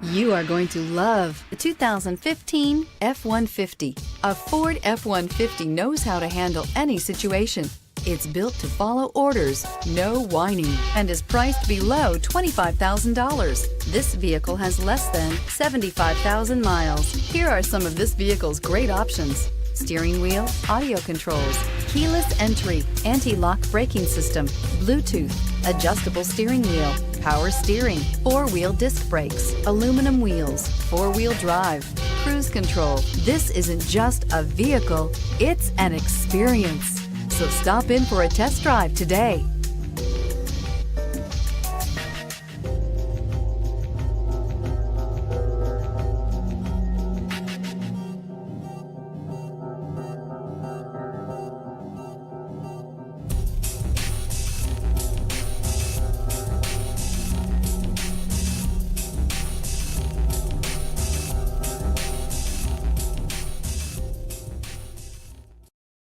You are going to love the 2015 F-150. A Ford F-150 knows how to handle any situation. It's built to follow orders, no whining, and is priced below $25,000. This vehicle has less than 75,000 miles. Here are some of this vehicle's great options: steering wheel audio controls, keyless entry, anti-lock braking system, Bluetooth, adjustable steering wheel, power steering, four-wheel disc brakes, aluminum wheels, four-wheel drive, cruise control. This isn't just a vehicle, it's an experience. So stop in for a test drive today.